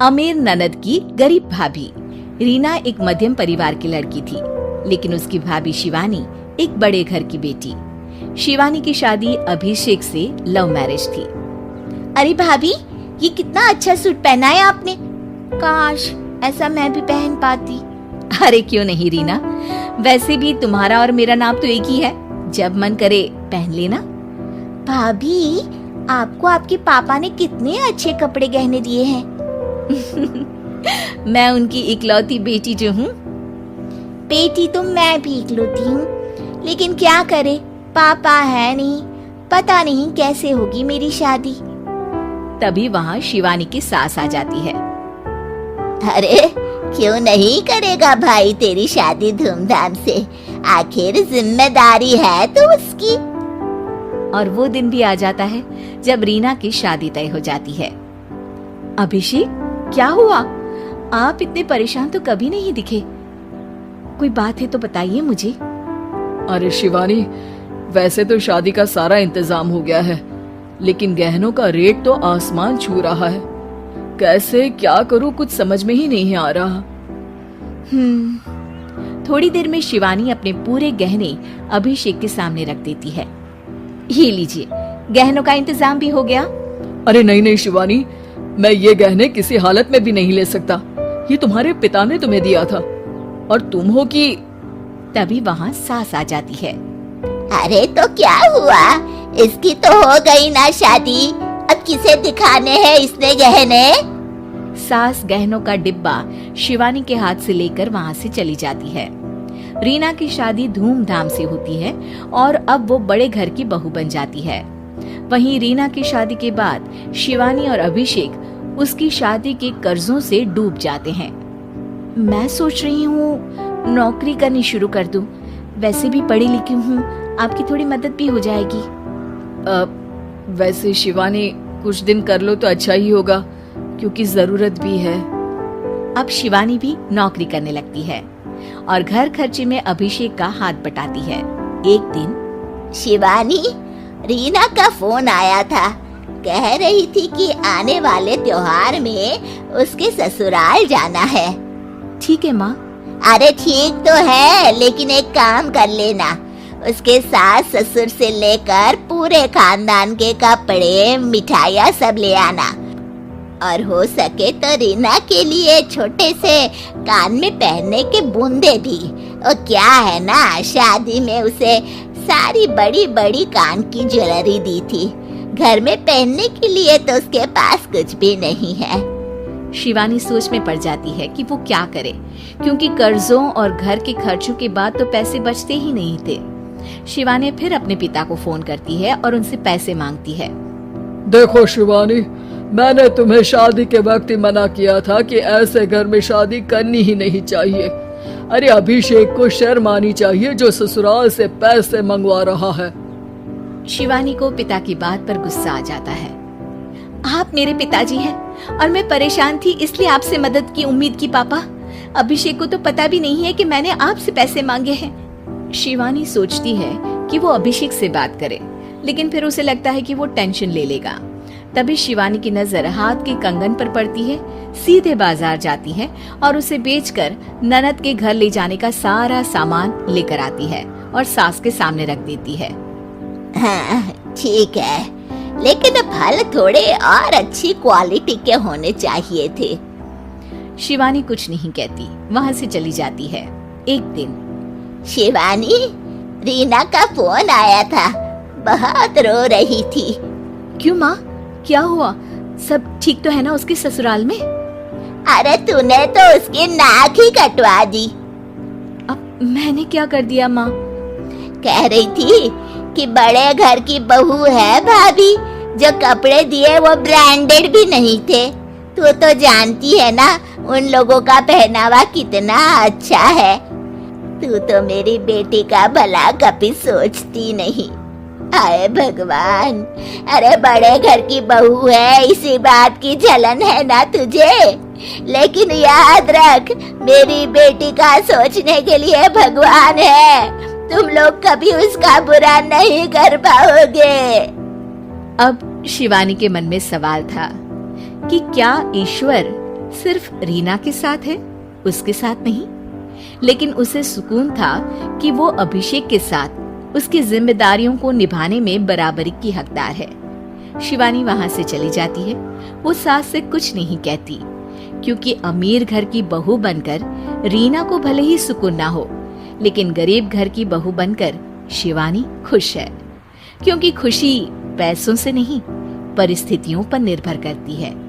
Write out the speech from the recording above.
अमीर ननद की गरीब भाभी। रीना एक मध्यम परिवार की लड़की थी, लेकिन उसकी भाभी शिवानी एक बड़े घर की बेटी। शिवानी की शादी अभिषेक से लव मैरिज थी। अरे भाभी, ये कितना अच्छा सूट पहना है आपने। काश ऐसा मैं भी पहन पाती। अरे क्यों नहीं रीना, वैसे भी तुम्हारा और मेरा नाम तो एक ही है, जब मन करे पहन लेना। भाभी, आपको आपके पापा ने कितने अच्छे कपड़े गहने दिए हैं। मैं उनकी इकलौती बेटी जो हूँ। बेटी तो मैं भी इकलौती हूँ, लेकिन क्या करे, पापा है नहीं, पता नहीं कैसे होगी मेरी शादी। तभी वहाँ शिवानी की सास आ जाती है। अरे क्यों नहीं करेगा भाई तेरी शादी धूमधाम से, आखिर जिम्मेदारी है तो उसकी। और वो दिन भी आ जाता है जब रीना की शादी तय हो जाती है। अभिषेक, क्या हुआ? आप इतने परेशान तो कभी नहीं दिखे, कोई बात है तो बताइए मुझे। अरे शिवानी, वैसे तो शादी का सारा इंतजाम हो गया है, लेकिन गहनों का रेट तो आसमान छू रहा है। कैसे क्या करूं, कुछ समझ में ही नहीं आ रहा। थोड़ी देर में शिवानी अपने पूरे गहने अभिषेक के सामने रख देती है। ये लीजिए, गहनों का इंतजाम भी हो गया। अरे नहीं नहीं शिवानी, मैं ये गहने किसी हालत में भी नहीं ले सकता। ये तुम्हारे पिता ने तुम्हें दिया था, और तुम हो कि। तभी वहाँ सास आ जाती है। अरे तो क्या हुआ, इसकी तो हो गई ना शादी, अब किसे दिखाने हैं इसने गहने। सास गहनों का डिब्बा शिवानी के हाथ से लेकर वहाँ से चली जाती है। रीना की शादी धूमधाम से होती है और अब वो बड़े घर की बहू बन जाती है। वहीं रीना की शादी के बाद शिवानी और अभिषेक उसकी शादी के कर्जों से डूब जाते हैं। मैं सोच रही हूँ नौकरी करनी शुरू कर दूं, वैसे भी पढ़ी लिखी हूँ, आपकी थोड़ी मदद भी हो जाएगी। वैसे शिवानी, कुछ दिन कर लो तो अच्छा ही होगा, क्योंकि जरूरत भी है। अब शिवानी भी नौकरी करने लगती है और घर खर्चे में अभिषेक का हाथ बटाती है। एक दिन शिवानी, रीना का फोन आया था, कह रही थी कि आने वाले त्योहार में उसके ससुराल जाना है। ठीक है माँ। अरे ठीक तो है, लेकिन एक काम कर लेना, उसके सास ससुर से लेकर पूरे खानदान के कपड़े मिठाइयाँ सब ले आना, और हो सके तो रीना के लिए छोटे से कान में पहनने के बूंदे भी। और क्या है ना, शादी में उसे सारी बड़ी बड़ी कान की ज्वेलरी दी थी, घर में पहनने के लिए तो उसके पास कुछ भी नहीं है। शिवानी सोच में पड़ जाती है कि वो क्या करे, क्योंकि कर्जों और घर के खर्चों के बाद तो पैसे बचते ही नहीं थे। शिवानी फिर अपने पिता को फोन करती है और उनसे पैसे मांगती है। देखो शिवानी, मैंने तुम्हें शादी के वक्त ही मना किया था कि ऐसे घर में शादी करनी ही नहीं चाहिए। अरे अभिषेक को शर्म आनी चाहिए जो ससुराल से पैसे मंगवा रहा है। शिवानी को पिता की बात पर गुस्सा आ जाता है। आप मेरे पिताजी हैं और मैं परेशान थी इसलिए आपसे मदद की उम्मीद की पापा। अभिषेक को तो पता भी नहीं है कि मैंने आपसे पैसे मांगे हैं। शिवानी सोचती है कि वो अभिषेक से बात करे, लेकिन फिर उसे लगता है कि वो टेंशन ले लेगा। तभी शिवानी की नजर हाथ के कंगन पर पड़ती है, सीधे बाजार जाती है और उसे बेचकर ननद के घर ले जाने का सारा सामान लेकर आती है और सास के सामने रख देती है। हाँ ठीक है, लेकिन फल थोड़े और अच्छी क्वालिटी के होने चाहिए थे। शिवानी कुछ नहीं कहती, वहाँ से चली जाती है। एक दिन शिवानी, रीना का फोन आया था, बहुत रो रही थी। क्यों माँ, क्या हुआ? सब ठीक तो है ना उसके ससुराल में? अरे तूने तो उसकी नाक ही कटवा दी। अब मैंने क्या कर दिया माँ? कह रही थी कि बड़े घर की बहू है भाभी, जो कपड़े दिए वो ब्रांडेड भी नहीं थे। तू तो जानती है ना उन लोगों का पहनावा कितना अच्छा है। तू तो मेरी बेटी का भला कभी सोचती नहीं। हाय भगवान, अरे बड़े घर की बहू है, इसी बात की जलन है ना तुझे? लेकिन याद रख, मेरी बेटी का सोचने के लिए भगवान है, तुम लोग कभी उसका बुरा नहीं कर पाओगे। अब शिवानी के मन में सवाल था कि क्या ईश्वर सिर्फ रीना के साथ है, उसके साथ नहीं। लेकिन उसे सुकून था कि वो अभिषेक के साथ उसकी जिम्मेदारियों को निभाने में बराबरी की हकदार है। शिवानी वहां से चली जाती है। वो सास से कुछ नहीं कहती, क्योंकि अमीर घर की बहू बनकर रीना को भले ही सुकून ना हो, लेकिन गरीब घर की बहू बनकर शिवानी खुश है। क्योंकि खुशी पैसों से नहीं, परिस्थितियों पर निर्भर करती है।